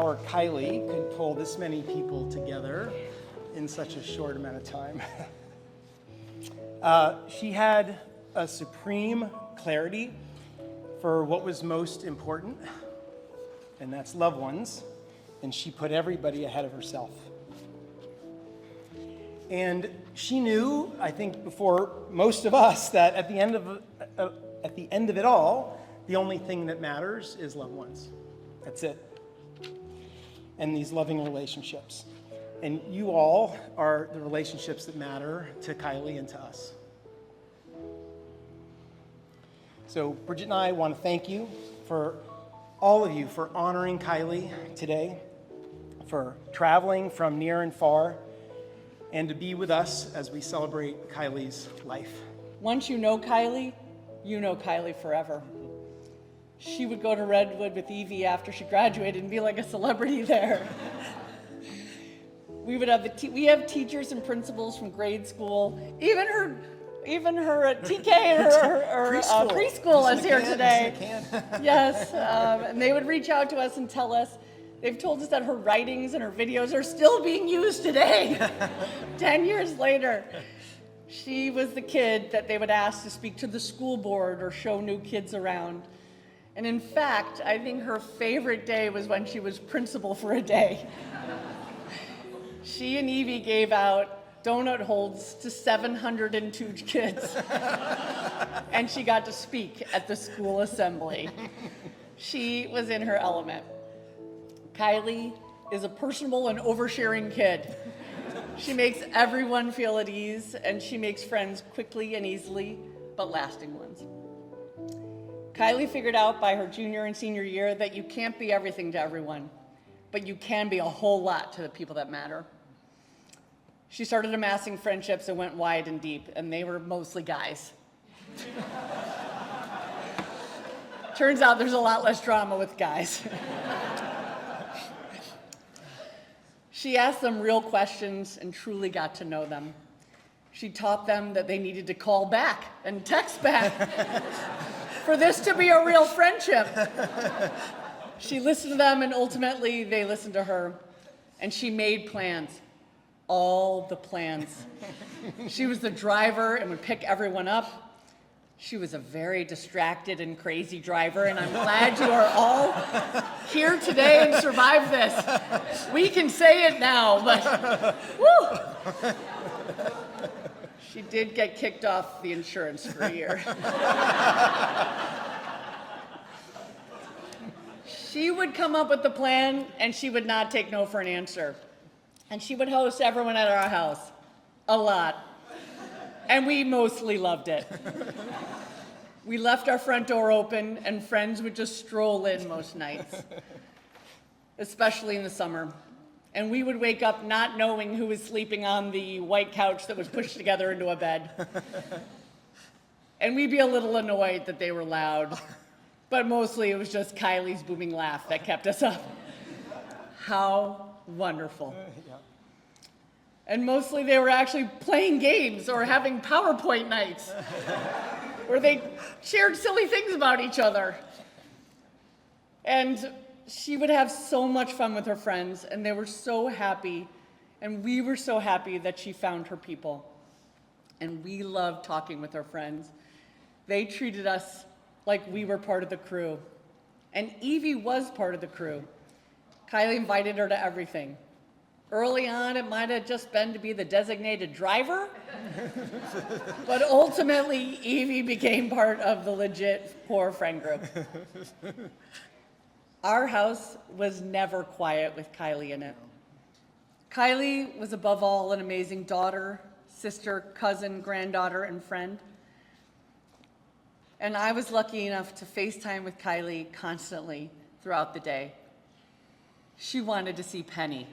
our Kiley could pull this many people together in such a short amount of time. She had a supreme clarity for what was most important, and that's loved ones, and she put everybody ahead of herself. And she knew, I think before most of us, that at the end of it all, the only thing that matters is loved ones. That's it. And these loving relationships. And you all are the relationships that matter to Kiley and to us. So Bridget and I want to thank you for all of you for honoring Kiley today, for traveling from near and far, and to be with us as we celebrate Kiley's life. Once you know Kiley forever. She would go to Redwood with Evie after she graduated and be like a celebrity there. We have teachers and principals from grade school, even her TK and her preschool is here today. Yes, and they would reach out to us and tell us. They've told us that her writings and her videos are still being used today, 10 years later. She was the kid that they would ask to speak to the school board or show new kids around. And in fact, I think her favorite day was when she was principal for a day. She and Evie gave out donut holes to 702 kids. And she got to speak at the school assembly. She was in her element. Kiley is a personable and oversharing kid. She makes everyone feel at ease, and she makes friends quickly and easily, but lasting ones. Kiley figured out by her junior and senior year that you can't be everything to everyone, but you can be a whole lot to the people that matter. She started amassing friendships and went wide and deep, and they were mostly guys. Turns out there's a lot less drama with guys. She asked them real questions and truly got to know them. She taught them that they needed to call back and text back for this to be a real friendship. She listened to them, and ultimately they listened to her, and she made plans, all the plans. She was the driver and would pick everyone up. She was a very distracted and crazy driver, and I'm glad you are all here today and survived this. We can say it now, but woo! She did get kicked off the insurance for a year. She would come up with the plan, and she would not take no for an answer. And she would host everyone at our house, a lot. And we mostly loved it. We left our front door open, and friends would just stroll in most nights, especially in the summer. And we would wake up not knowing who was sleeping on the white couch that was pushed together into a bed. And we'd be a little annoyed that they were loud, but mostly it was just Kiley's booming laugh that kept us up. How wonderful. And mostly they were actually playing games or having PowerPoint nights where they shared silly things about each other. And she would have so much fun with her friends, and they were so happy, and we were so happy that she found her people. And we loved talking with her friends. They treated us like we were part of the crew. And Evie was part of the crew. Kiley invited her to everything. Early on, it might have just been to be the designated driver, but ultimately, Evie became part of the legit core friend group. Our house was never quiet with Kiley in it. Kiley was above all an amazing daughter, sister, cousin, granddaughter, and friend. And I was lucky enough to FaceTime with Kiley constantly throughout the day. She wanted to see Penny.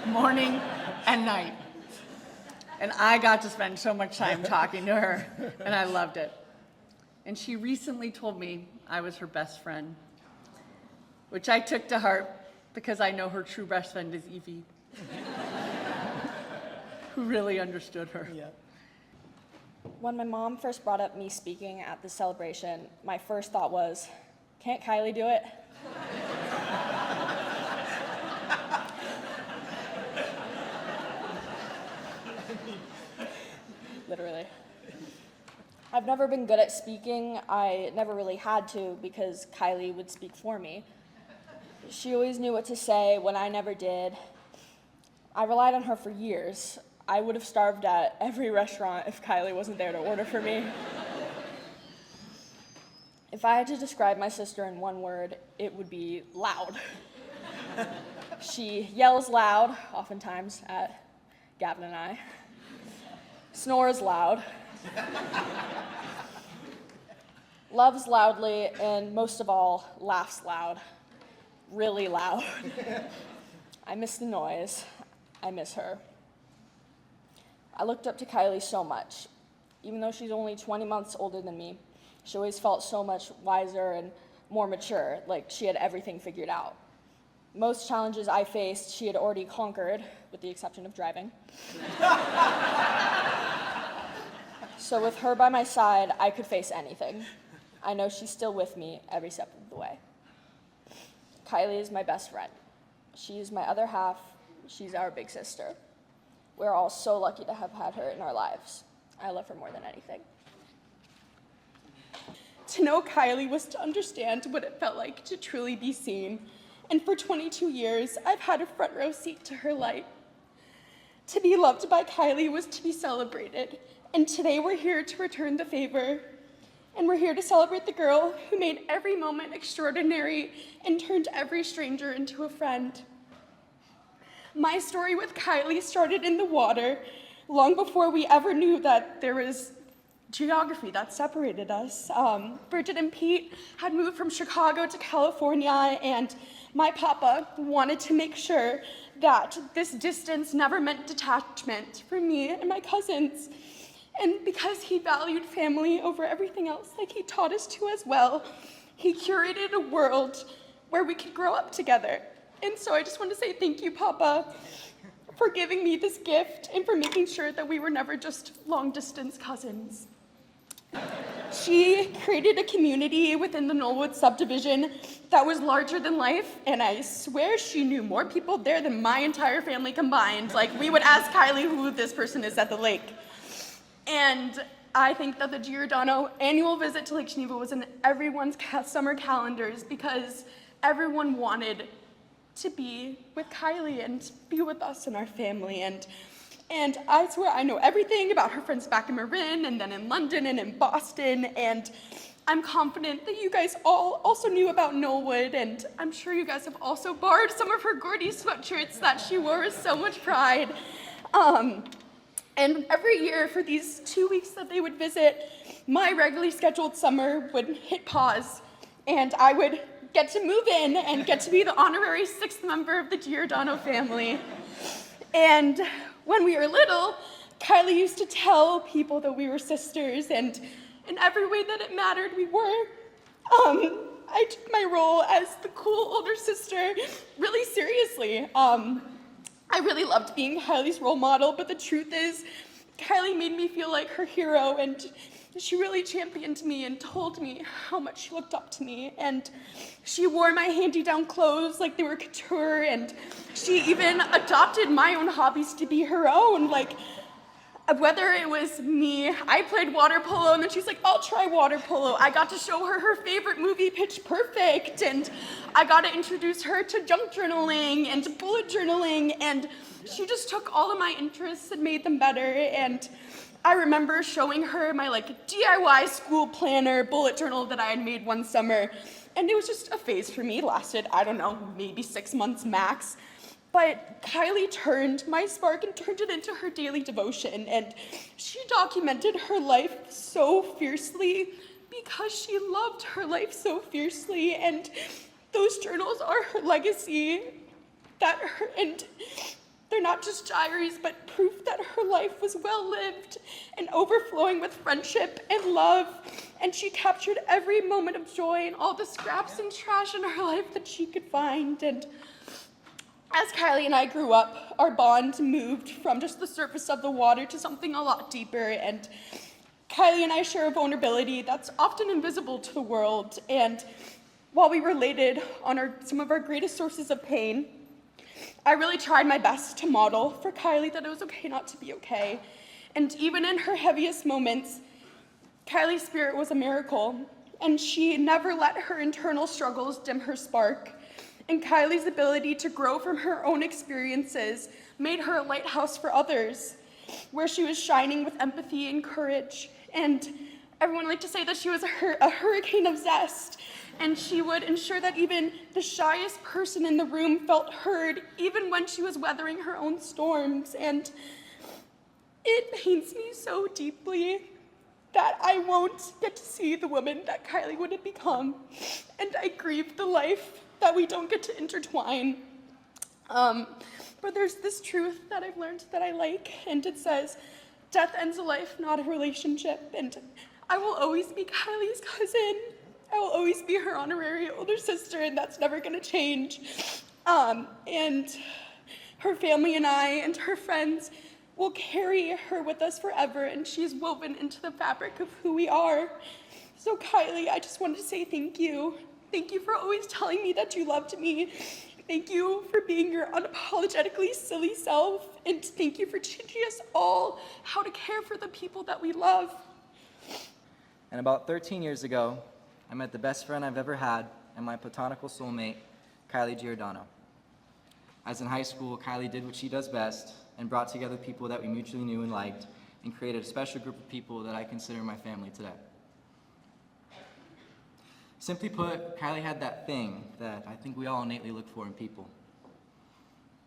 Morning and night. And I got to spend so much time talking to her, and I loved it. And she recently told me I was her best friend, which I took to heart because I know her true best friend is Evie, who really understood her. Yeah. When my mom first brought up me speaking at the celebration, my first thought was, can't Kiley do it? literally. I've never been good at speaking. I never really had to because Kiley would speak for me. She always knew what to say when I never did. I relied on her for years. I would have starved at every restaurant if Kiley wasn't there to order for me. If I had to describe my sister in one word, it would be loud. She yells loud, oftentimes, at Gavin and I. Snores loud. Loves loudly, and most of all, laughs loud. Really loud. I miss the noise. I miss her. I looked up to Kiley so much. Even though she's only 20 months older than me, she always felt so much wiser and more mature, like she had everything figured out. Most challenges I faced, she had already conquered, with the exception of driving. So with her by my side, I could face anything. I know she's still with me every step of the way. Kiley is my best friend. She's my other half. She's our big sister. We're all so lucky to have had her in our lives. I love her more than anything. To know Kiley was to understand what it felt like to truly be seen. And for 22 years, I've had a front row seat to her light. To be loved by Kiley was to be celebrated. And today we're here to return the favor. And we're here to celebrate the girl who made every moment extraordinary and turned every stranger into a friend. My story with Kiley started in the water long before we ever knew that there was geography that separated us. Bridget and Pete had moved from Chicago to California, and my papa wanted to make sure that this distance never meant detachment for me and my cousins. And because he valued family over everything else, like he taught us to as well, he curated a world where we could grow up together. And so I just want to say thank you, Papa, for giving me this gift and for making sure that we were never just long-distance cousins. She created a community within the Knollwood subdivision that was larger than life, and I swear she knew more people there than my entire family combined. Like, we would ask Kiley who this person is at the lake. And I think that the Giordano annual visit to Lake Geneva was in everyone's summer calendars because everyone wanted to be with Kiley and be with us and our family. And I swear I know everything about her friends back in Marin and then in London and in Boston. And I'm confident that you guys all also knew about Knollwood. And I'm sure you guys have also borrowed some of her Gordy sweatshirts that she wore with so much pride. And every year for these 2 weeks that they would visit, my regularly scheduled summer would hit pause, and I would get to move in and get to be the honorary 6th member of the Giordano family. And when we were little, Kiley used to tell people that we were sisters, and in every way that it mattered, we were. I took my role as the cool older sister really seriously. I really loved being Kiley's role model, but the truth is, Kiley made me feel like her hero, and she really championed me and told me how much she looked up to me. And she wore my hand-me-down clothes like they were couture, and she even adopted my own hobbies to be her own. Like, whether it was me, I played water polo, and then she's like, I'll try water polo. I got to show her her favorite movie, Pitch Perfect, and I got to introduce her to junk journaling and to bullet journaling, and she just took all of my interests and made them better. And I remember showing her my DIY school planner bullet journal that I had made one summer, and it was just a phase for me. It lasted, I don't know, maybe 6 months max. But Kiley turned my spark and turned it into her daily devotion, and she documented her life so fiercely because she loved her life so fiercely, and those journals are her legacy, and they're not just diaries, but proof that her life was well-lived and overflowing with friendship and love, and she captured every moment of joy and all the scraps and trash in her life that she could find. And as Kiley and I grew up, our bond moved from just the surface of the water to something a lot deeper, and Kiley and I share a vulnerability that's often invisible to the world, and while we related on some of our greatest sources of pain, I really tried my best to model for Kiley that it was okay not to be okay, And even in her heaviest moments, Kiley's spirit was a miracle, and she never let her internal struggles dim her spark. And Kiley's ability to grow from her own experiences made her a lighthouse for others, where she was shining with empathy and courage. And everyone liked to say that she was a hurricane of zest, and she would ensure that even the shyest person in the room felt heard, even when she was weathering her own storms. And it pains me so deeply that I won't get to see the woman that Kiley would have become, and I grieve the life that we don't get to intertwine. But there's this truth that I've learned that I like, and it says, death ends a life, not a relationship. And I will always be Kiley's cousin. I will always be her honorary older sister, and that's never gonna change. And her family and I and her friends will carry her with us forever, and she's woven into the fabric of who we are. So Kiley, I just wanted to say thank you. Thank you for always telling me that you loved me. Thank you for being your unapologetically silly self, and thank you for teaching us all how to care for the people that we love. And about 13 years ago, I met the best friend I've ever had and my platonical soulmate, Kiley Giordano. As in high school, Kiley did what she does best and brought together people that we mutually knew and liked and created a special group of people that I consider my family today. Simply put, Kiley had that thing that I think we all innately look for in people.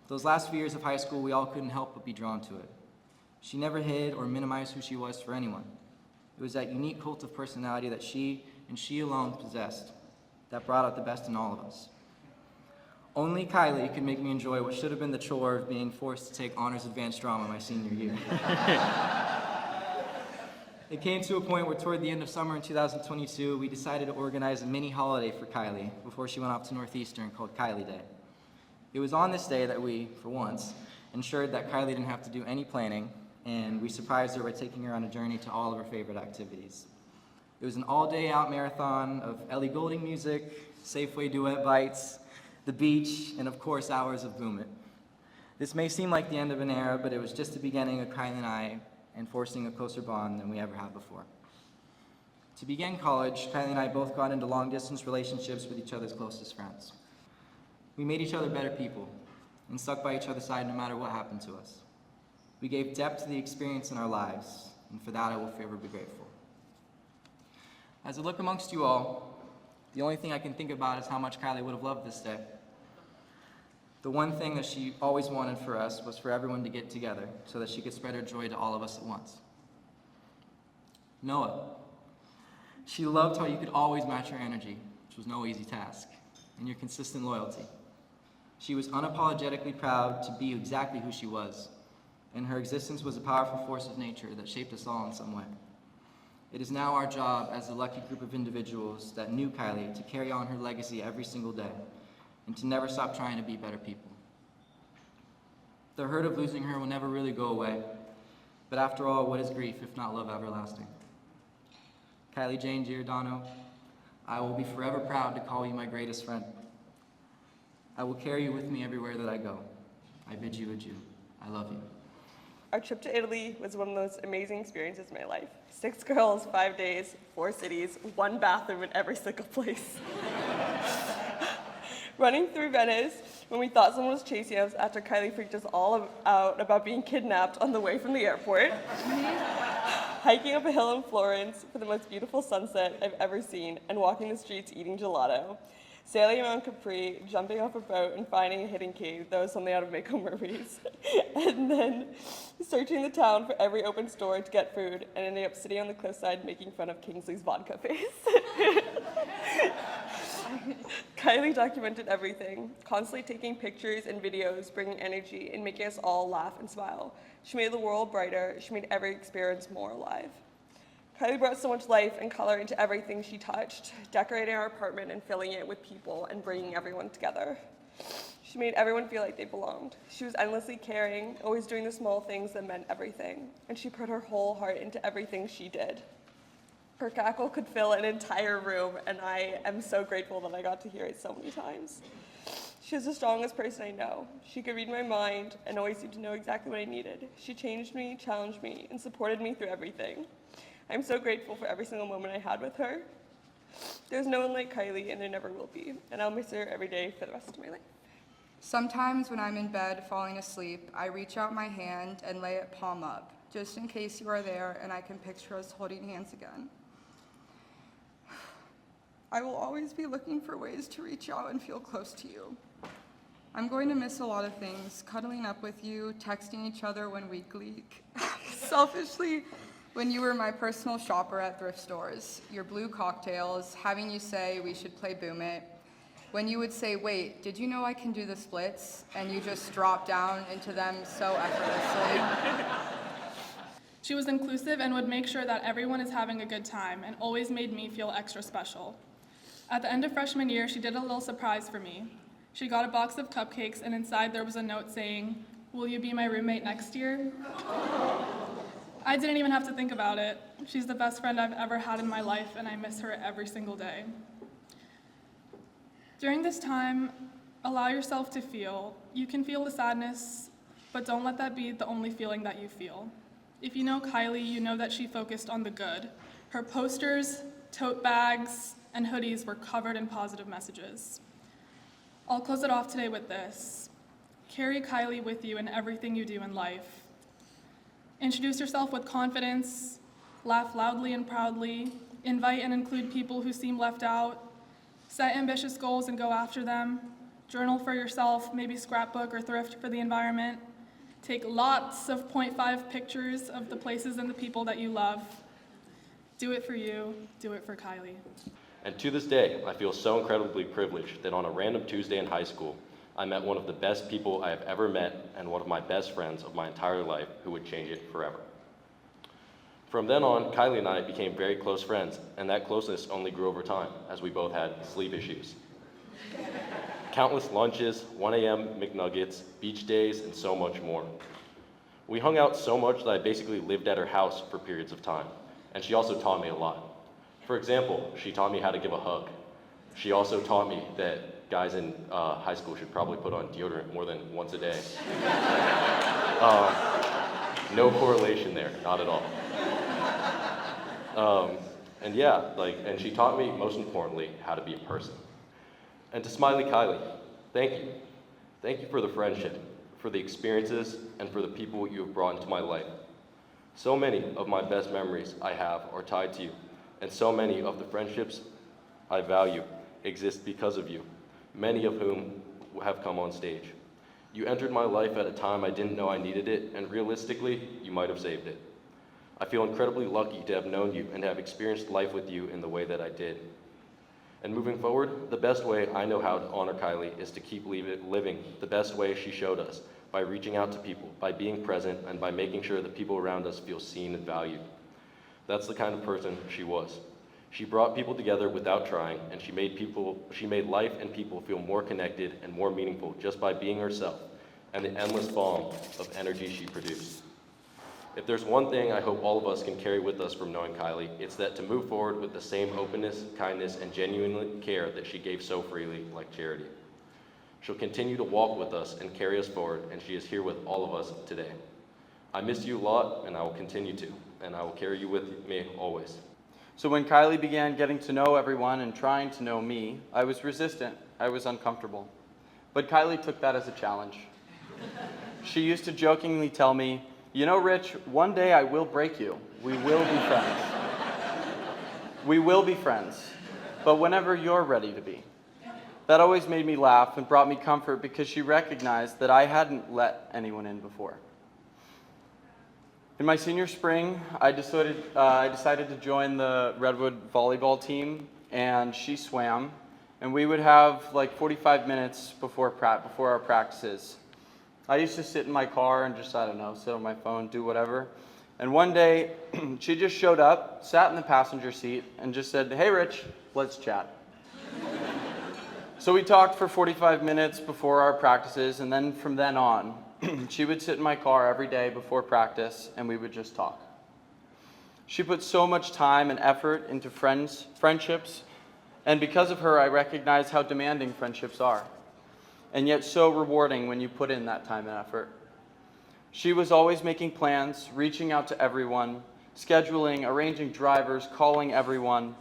Those last few years of high school, we all couldn't help but be drawn to it. She never hid or minimized who she was for anyone. It was that unique cult of personality that she and she alone possessed that brought out the best in all of us. Only Kiley could make me enjoy what should have been the chore of being forced to take honors advanced drama my senior year. It came to a point where toward the end of summer in 2022, we decided to organize a mini holiday for Kiley before she went off to Northeastern called Kiley Day. It was on this day that we, for once, ensured that Kiley didn't have to do any planning, and we surprised her by taking her on a journey to all of her favorite activities. It was an all-day out marathon of Ellie Goulding music, Safeway duet bites, the beach, and of course hours of Boom It. This may seem like the end of an era, but it was just the beginning of Kiley and I enforcing a closer bond than we ever had before. To begin college, Kiley and I both got into long-distance relationships with each other's closest friends. We made each other better people and stuck by each other's side no matter what happened to us. We gave depth to the experience in our lives, and for that I will forever be grateful. As I look amongst you all, the only thing I can think about is how much Kiley would have loved this day. The one thing that she always wanted for us was for everyone to get together so that she could spread her joy to all of us at once. Noah. She loved how you could always match her energy, which was no easy task, and your consistent loyalty. She was unapologetically proud to be exactly who she was, and her existence was a powerful force of nature that shaped us all in some way. It is now our job as a lucky group of individuals that knew Kiley to carry on her legacy every single day and to never stop trying to be better people. The hurt of losing her will never really go away, but after all, what is grief if not love everlasting? Kiley Jane Giordano, I will be forever proud to call you my greatest friend. I will carry you with me everywhere that I go. I bid you adieu. I love you. Our trip to Italy was one of the most amazing experiences of my life. 6 girls, 5 days, 4 cities, 1 bathroom in every single place. Running through Venice when we thought someone was chasing us after Kiley freaked us all out about being kidnapped on the way from the airport. Hiking up a hill in Florence for the most beautiful sunset I've ever seen and walking the streets eating gelato. Sailing around Capri, jumping off a boat and finding a hidden cave that was something out of Make-O movies. And then searching the town for every open store to get food and ending up sitting on the cliffside making fun of Kingsley's vodka face. Kiley documented everything, constantly taking pictures and videos, bringing energy and making us all laugh and smile. She made the world brighter. She made every experience more alive. Kiley brought so much life and color into everything she touched, decorating our apartment and filling it with people and bringing everyone together. She made everyone feel like they belonged. She was endlessly caring, always doing the small things that meant everything, and she put her whole heart into everything she did. Her cackle could fill an entire room, and I am so grateful that I got to hear it so many times. She was the strongest person I know. She could read my mind and always seemed to know exactly what I needed. She changed me, challenged me, and supported me through everything. I'm so grateful for every single moment I had with her. There's no one like Kiley, and there never will be, and I'll miss her every day for the rest of my life. Sometimes when I'm in bed falling asleep, I reach out my hand and lay it palm up, just in case you are there and I can picture us holding hands again. I will always be looking for ways to reach out and feel close to you. I'm going to miss a lot of things, cuddling up with you, texting each other when we gleek, selfishly when you were my personal shopper at thrift stores, your blue cocktails, having you say we should play Boom It, when you would say, wait, did you know I can do the splits? And you just drop down into them so effortlessly. She was inclusive and would make sure that everyone is having a good time and always made me feel extra special. At the end of freshman year, she did a little surprise for me. She got a box of cupcakes and inside there was a note saying, "Will you be my roommate next year?" I didn't even have to think about it. She's the best friend I've ever had in my life and I miss her every single day. During this time, allow yourself to feel. You can feel the sadness, but don't let that be the only feeling that you feel. If you know Kiley, you know that she focused on the good. Her posters, tote bags, and hoodies were covered in positive messages. I'll close it off today with this. Carry Kiley with you in everything you do in life. Introduce yourself with confidence, laugh loudly and proudly, invite and include people who seem left out, set ambitious goals and go after them, journal for yourself, maybe scrapbook or thrift for the environment, take lots of 0.5 pictures of the places and the people that you love. Do it for you, do it for Kiley. And to this day, I feel so incredibly privileged that on a random Tuesday in high school, I met one of the best people I have ever met and one of my best friends of my entire life who would change it forever. From then on, Kiley and I became very close friends, and that closeness only grew over time as we both had sleep issues. Countless lunches, 1 a.m. McNuggets, beach days, and so much more. We hung out so much that I basically lived at her house for periods of time, and she also taught me a lot. For example, she taught me how to give a hug. She also taught me that guys in high school should probably put on deodorant more than once a day. No correlation there, not at all. And she taught me, most importantly, how to be a person. And to Smiley Kiley, thank you. Thank you for the friendship, for the experiences, and for the people you have brought into my life. So many of my best memories I have are tied to you, and so many of the friendships I value exist because of you, many of whom have come on stage. You entered my life at a time I didn't know I needed it, and realistically, you might have saved it. I feel incredibly lucky to have known you and have experienced life with you in the way that I did. And moving forward, the best way I know how to honor Kiley is to keep living the best way she showed us, by reaching out to people, by being present, and by making sure that people around us feel seen and valued. That's the kind of person she was. She brought people together without trying, and she made life and people feel more connected and more meaningful just by being herself and the endless bomb of energy she produced. If there's one thing I hope all of us can carry with us from knowing Kiley, it's that to move forward with the same openness, kindness, and genuine care that she gave so freely, like charity. She'll continue to walk with us and carry us forward, and she is here with all of us today. I miss you a lot, and I will continue to, and I will carry you with me always. So when Kiley began getting to know everyone and trying to know me, I was resistant, I was uncomfortable. But Kiley took that as a challenge. She used to jokingly tell me, "You know, Rich, one day I will break you. We will be friends. We will be friends, but whenever you're ready to be." That always made me laugh and brought me comfort because she recognized that I hadn't let anyone in before. In my senior spring, I decided to join the Redwood volleyball team, and she swam, and we would have like 45 minutes before our practices. I used to sit in my car and just, sit on my phone, do whatever. And one day, she just showed up, sat in the passenger seat, and just said, "Hey, Rich, let's chat." So we talked for 45 minutes before our practices, and then from then on, she would sit in my car every day before practice, and we would just talk. She put so much time and effort into friendships, and because of her, I recognize how demanding friendships are. and yet so rewarding when you put in that time and effort. She was always making plans, reaching out to everyone, scheduling, arranging drivers, calling everyone.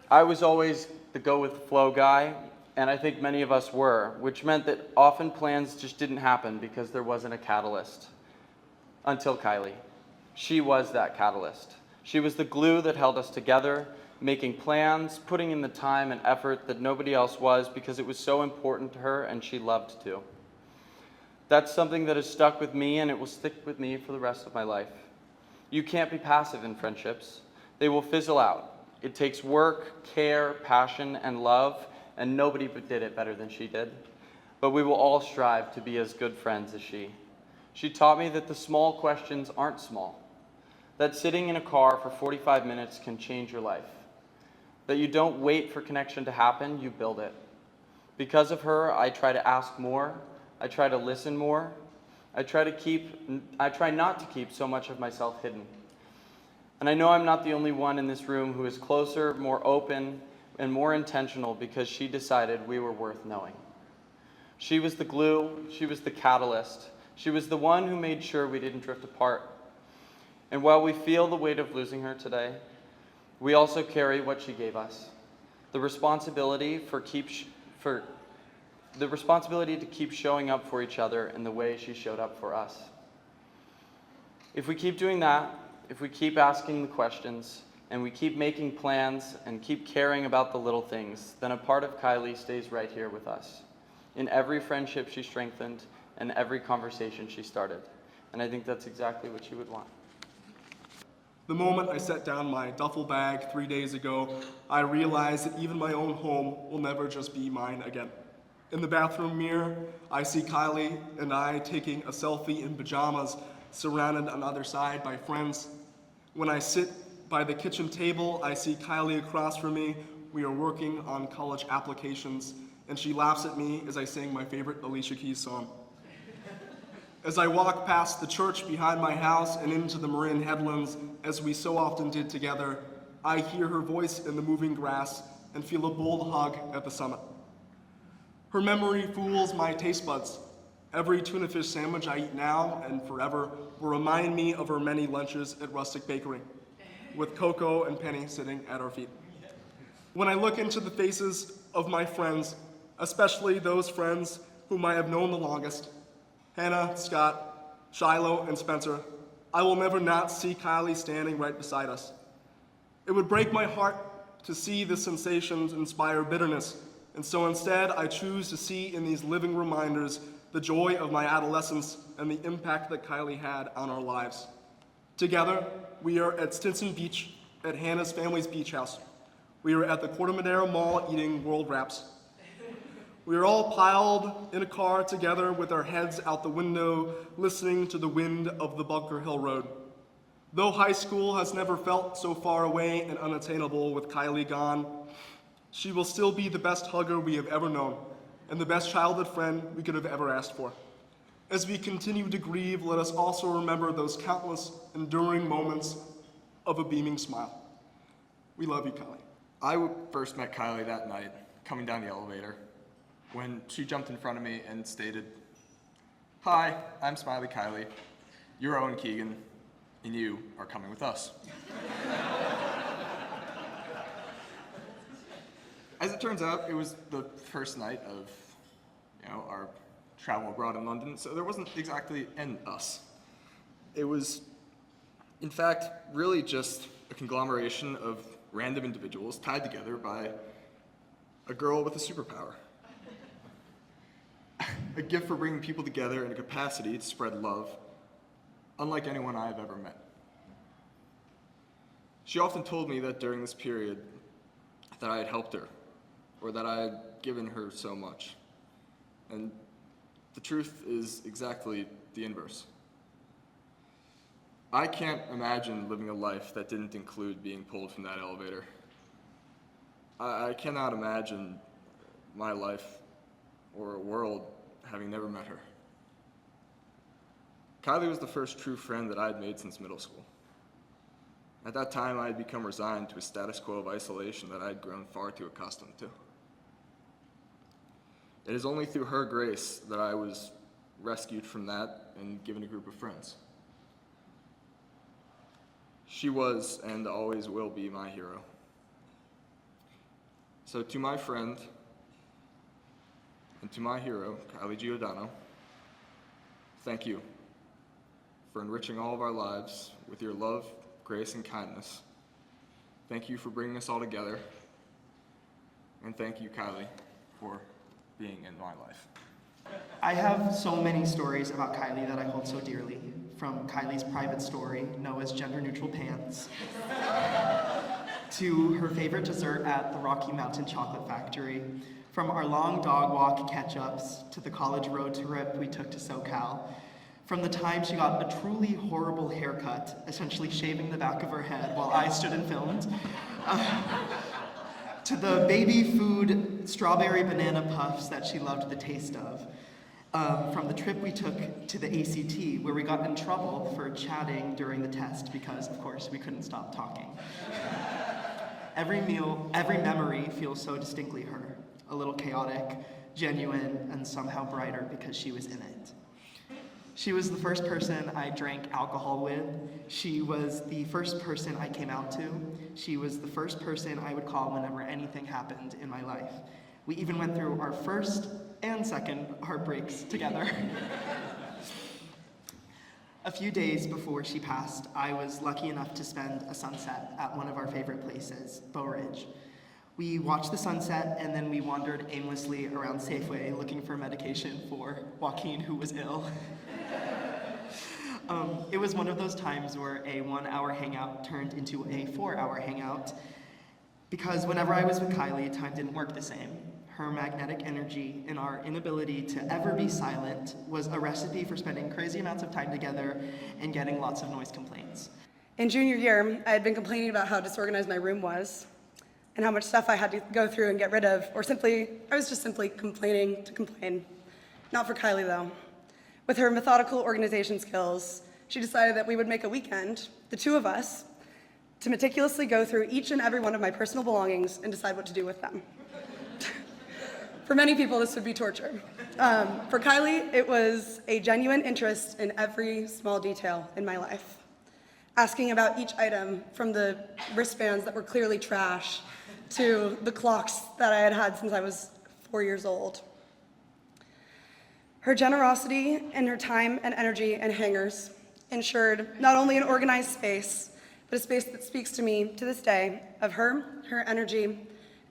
I was always the go-with-the-flow guy, and I think many of us were, which meant that often plans just didn't happen because there wasn't a catalyst. Until Kiley. She was that catalyst. She was the glue that held us together, making plans, putting in the time and effort that nobody else was because it was so important to her and she loved to. That's something that has stuck with me, and it will stick with me for the rest of my life. You can't be passive in friendships. They will fizzle out. It takes work, care, passion, and love, and nobody did it better than she did. But we will all strive to be as good friends as she. She taught me that the small questions aren't small, that sitting in a car for 45 minutes can change your life, that you don't wait for connection to happen, you build it. Because of her, I try to ask more, I try to listen more, I try not to keep so much of myself hidden. And I know I'm not the only one in this room who is closer, more open, and more intentional because she decided we were worth knowing. She was the glue, she was the catalyst, she was the one who made sure we didn't drift apart. And while we feel the weight of losing her today, we also carry what she gave us, the responsibility to keep showing up for each other in the way she showed up for us. If we keep doing that, if we keep asking the questions, and we keep making plans and keep caring about the little things, then a part of Kiley stays right here with us, in every friendship she strengthened and every conversation she started. And I think that's exactly what she would want. The moment I set down my duffel bag 3 days ago, I realized that even my own home will never just be mine again. In the bathroom mirror, I see Kiley and I taking a selfie in pajamas, surrounded on either side by friends. When I sit by the kitchen table, I see Kiley across from me. We are working on college applications, and she laughs at me as I sing my favorite Alicia Keys song. As I walk past the church behind my house and into the Marin headlands, as we so often did together, I hear her voice in the moving grass and feel a bold hug at the summit. Her memory fools my taste buds. Every tuna fish sandwich I eat now and forever will remind me of her many lunches at Rustic Bakery, with Coco and Penny sitting at our feet. When I look into the faces of my friends, especially those friends whom I have known the longest, Hannah, Scott, Shiloh, and Spencer, I will never not see Kiley standing right beside us. It would break my heart to see the sensations inspire bitterness, and so instead I choose to see in these living reminders the joy of my adolescence and the impact that Kiley had on our lives. Together, we are at Stinson Beach at Hannah's family's beach house. We are at the Corte Madera Mall eating World Wraps. We are all piled in a car together with our heads out the window, listening to the wind of the Bunker Hill Road. Though high school has never felt so far away and unattainable with Kiley gone, she will still be the best hugger we have ever known and the best childhood friend we could have ever asked for. As we continue to grieve, let us also remember those countless enduring moments of a beaming smile. We love you, Kiley. I first met Kiley that night, coming down the elevator, when she jumped in front of me and stated, "Hi, I'm Smiley Kiley. You're Owen Keegan, and you are coming with us." As it turns out, it was the first night of, our travel abroad in London, so there wasn't exactly an us. It was, in fact, really just a conglomeration of random individuals tied together by a girl with a superpower. A gift for bringing people together in a capacity to spread love, unlike anyone I have ever met. She often told me that during this period that I had helped her, or that I had given her so much. And the truth is exactly the inverse. I can't imagine living a life that didn't include being pulled from that elevator. I cannot imagine my life or a world having never met her. Kiley was the first true friend that I had made since middle school. At that time, I had become resigned to a status quo of isolation that I had grown far too accustomed to. It is only through her grace that I was rescued from that and given a group of friends. She was and always will be my hero. So to my friend and to my hero, Kiley Giordano, thank you for enriching all of our lives with your love, grace, and kindness. Thank you for bringing us all together. And thank you, Kiley, for being in my life. I have so many stories about Kiley that I hold so dearly, from Kiley's private story, Noah's gender-neutral pants, to her favorite dessert at the Rocky Mountain Chocolate Factory, from our long dog walk catch-ups to the college road trip we took to SoCal, from the time she got a truly horrible haircut, essentially shaving the back of her head while I stood and filmed, to the baby food strawberry banana puffs that she loved the taste of, from the trip we took to the ACT where we got in trouble for chatting during the test because, of course, we couldn't stop talking. Every memory feels so distinctly her, a little chaotic, genuine, and somehow brighter because she was in it. She was the first person I drank alcohol with. She was the first person I came out to. She was the first person I would call whenever anything happened in my life. We even went through our first and second heartbreaks together. A few days before she passed, I was lucky enough to spend a sunset at one of our favorite places, Bow Ridge. We watched the sunset and then we wandered aimlessly around Safeway looking for medication for Joaquin, who was ill. It was one of those times where a 1-hour hangout turned into a 4-hour hangout because whenever I was with Kiley, time didn't work the same. Her magnetic energy and our inability to ever be silent was a recipe for spending crazy amounts of time together and getting lots of noise complaints. In junior year, I had been complaining about how disorganized my room was and how much stuff I had to go through and get rid of, or I was just simply complaining to complain. Not for Kiley, though. With her methodical organization skills, she decided that we would make a weekend, the two of us, to meticulously go through each and every one of my personal belongings and decide what to do with them. For many people, this would be torture. For Kiley, it was a genuine interest in every small detail in my life, asking about each item, from the wristbands that were clearly trash to the clocks that I had had since I was 4 years old. Her generosity and her time and energy and hangers ensured not only an organized space, but a space that speaks to me to this day of her energy,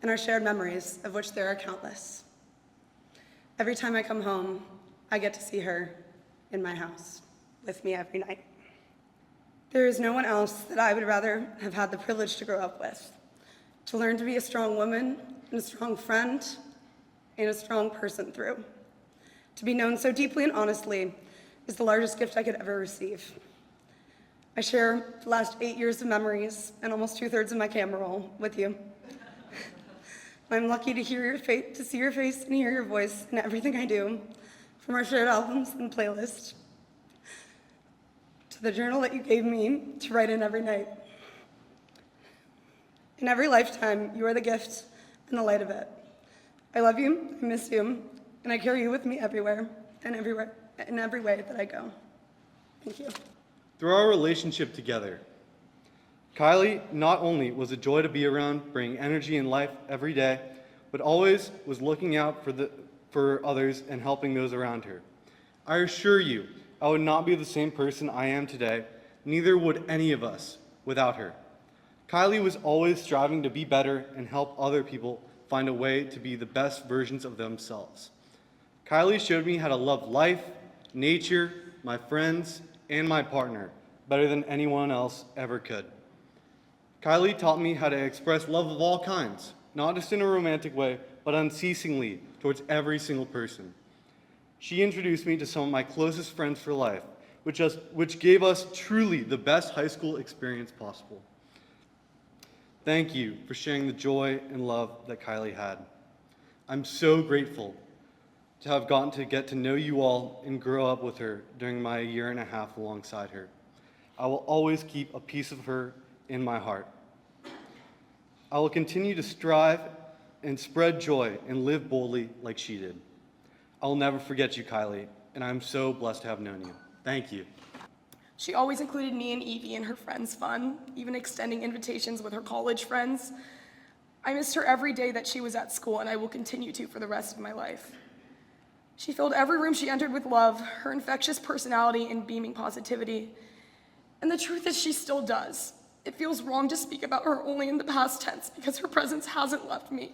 and our shared memories, of which there are countless. Every time I come home, I get to see her in my house with me every night. There is no one else that I would rather have had the privilege to grow up with, to learn to be a strong woman and a strong friend and a strong person through. To be known so deeply and honestly is the largest gift I could ever receive. I share the last 8 years of memories and almost 2/3 of my camera roll with you. I'm lucky to hear your face, to see your face and hear your voice in everything I do, from our shared albums and playlists, to the journal that you gave me to write in every night. In every lifetime, you are the gift and the light of it. I love you, I miss you, and I carry you with me everywhere and in every way that I go. Thank you. Through our relationship together, Kiley not only was a joy to be around, bringing energy and life every day, but always was looking out for others and helping those around her. I assure you, I would not be the same person I am today, neither would any of us without her. Kiley was always striving to be better and help other people find a way to be the best versions of themselves. Kiley showed me how to love life, nature, my friends, and my partner better than anyone else ever could. Kiley taught me how to express love of all kinds, not just in a romantic way, but unceasingly towards every single person. She introduced me to some of my closest friends for life, which gave us truly the best high school experience possible. Thank you for sharing the joy and love that Kiley had. I'm so grateful to have gotten to get to know you all and grow up with her during my 1.5 years alongside her. I will always keep a piece of her in my heart. I will continue to strive and spread joy and live boldly like she did. I'll never forget you, Kylie, and I'm so blessed to have known you. Thank you. She always included me and Evie in her friends' fun, even extending invitations with her college friends. I missed her every day that she was at school, and I will continue to for the rest of my life. She filled every room she entered with love, her infectious personality and beaming positivity. And the truth is, she still does. It feels wrong to speak about her only in the past tense because her presence hasn't left me.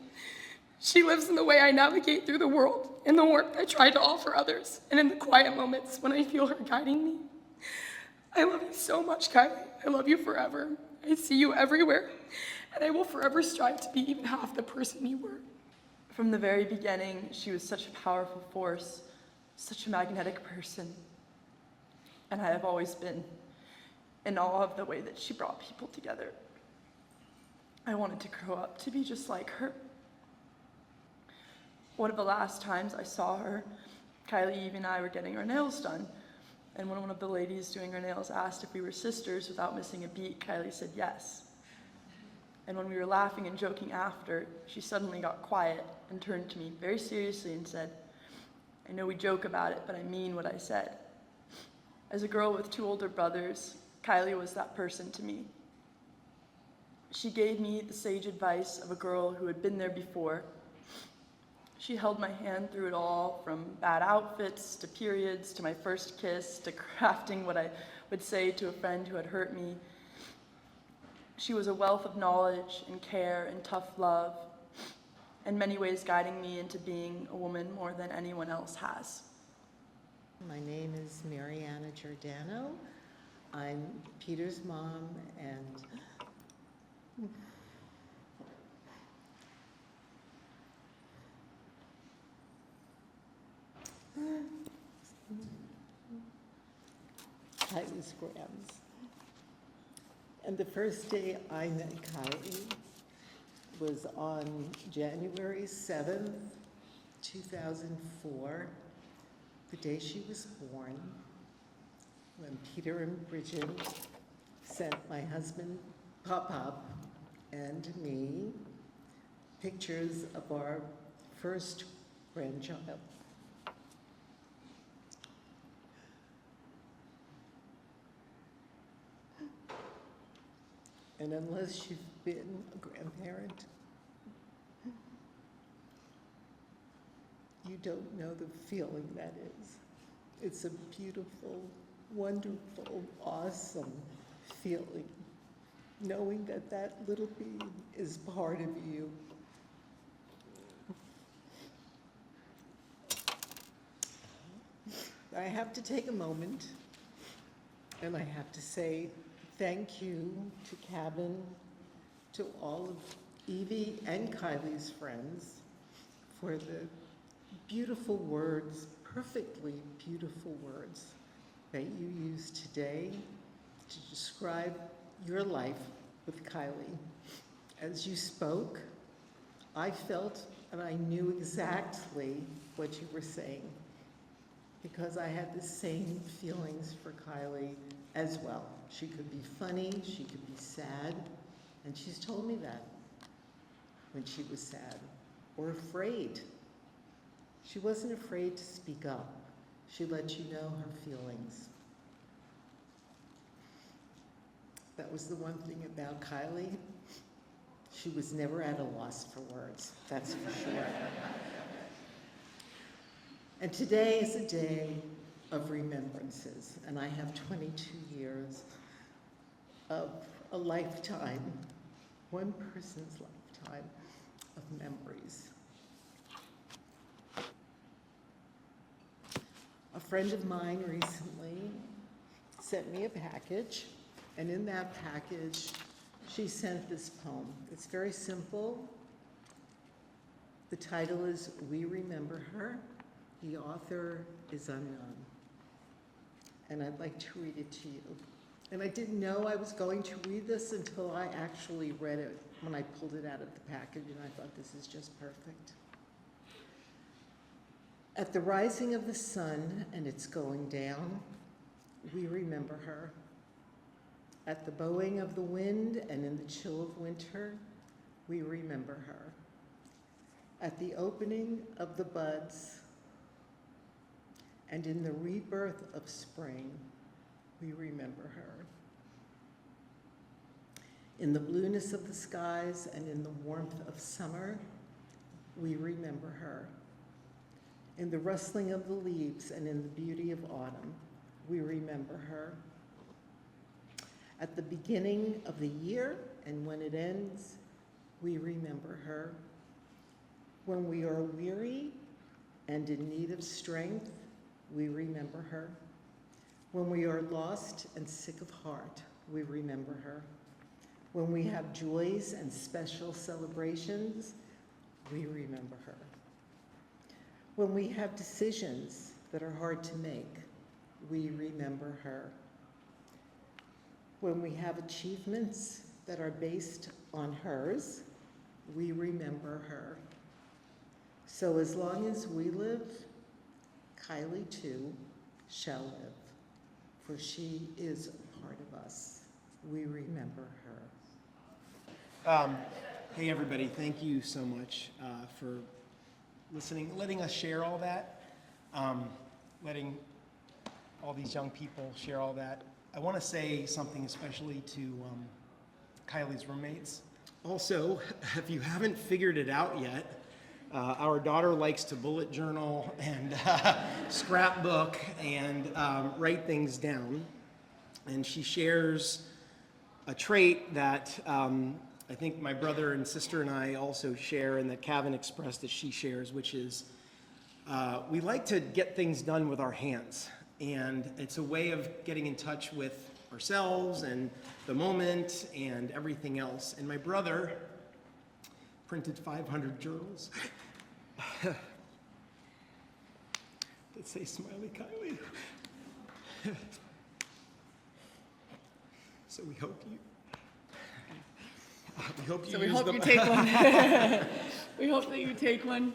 She lives in the way I navigate through the world, in the warmth I try to offer others, and in the quiet moments when I feel her guiding me. I love you so much, Kylie. I love you forever. I see you everywhere, and I will forever strive to be even half the person you were. From the very beginning, she was such a powerful force, such a magnetic person. And I have always been in awe of the way that she brought people together. I wanted to grow up to be just like her. One of the last times I saw her, Kylie, Eve, and I were getting our nails done. And when one of the ladies doing her nails asked if we were sisters without missing a beat, Kylie said yes. And when we were laughing and joking after, she suddenly got quiet and turned to me very seriously and said, "I know we joke about it, but I mean what I said." As a girl with 2 older brothers, Kylie was that person to me. She gave me the sage advice of a girl who had been there before. She held my hand through it all, from bad outfits to periods to my first kiss to crafting what I would say to a friend who had hurt me. She was a wealth of knowledge and care and tough love, in many ways guiding me into being a woman more than anyone else has. My name is Mariana Giordano. I'm Peter's mom, and Kylie's Grams. And the first day I met Kylie was on January 7th, 2004, the day she was born, when Peter and Bridget sent my husband, Pop-Pop, and me pictures of our first grandchild. And unless you've been a grandparent, you don't know the feeling that is. It's a beautiful, wonderful, awesome feeling, knowing that that little being is part of you. I have to take a moment, and I have to say thank you to Cabin, to all of Evie and Kylie's friends for the beautiful words, perfectly beautiful words that you used today to describe your life with Kylie. As you spoke, I felt and I knew exactly what you were saying, because I had the same feelings for Kylie as well. She could be funny, she could be sad, and she's told me that when she was sad or afraid. She wasn't afraid to speak up. She let you know her feelings. That was the one thing about Kylie. She was never at a loss for words, that's for sure. And today is a day of remembrances, and I have 22 years of a lifetime, one person's lifetime of memories. A friend of mine recently sent me a package, and in that package, she sent this poem. It's very simple. The title is "We Remember Her." The author is unknown. And I'd like to read it to you. And I didn't know I was going to read this until I actually read it when I pulled it out of the package, and I thought, this is just perfect. At the rising of the sun and its going down, we remember her. At the bowing of the wind and in the chill of winter, we remember her. At the opening of the buds, And in the rebirth of spring, we remember her. In the blueness of the skies and in the warmth of summer, we remember her. In the rustling of the leaves and in the beauty of autumn, we remember her. At the beginning of the year and when it ends, we remember her. When we are weary and in need of strength, we remember her. When we are lost and sick of heart, we remember her. When we have joys and special celebrations, we remember her. When we have decisions that are hard to make, we remember her. When we have achievements that are based on hers, we remember her. So as long as we live, Kiley too shall live, for she is a part of us. We remember her. Hey everybody, thank you so much for listening, letting us share all that, letting all these young people share all that. I want to say something especially to Kiley's roommates. Also, if you haven't figured it out yet, our daughter likes to bullet journal and scrapbook and write things down. And she shares a trait that I think my brother and sister and I also share, and that Kevin expressed that she shares, which is we like to get things done with our hands. And it's a way of getting in touch with ourselves and the moment and everything else. And my brother printed 500 journals that say Smiley Kiley. So we hope you take one. We hope that you take one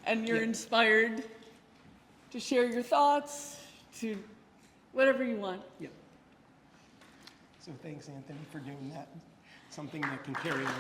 and you're inspired to share your thoughts, to whatever you want. Yeah. So thanks, Anthony, for doing that. Something that can carry on.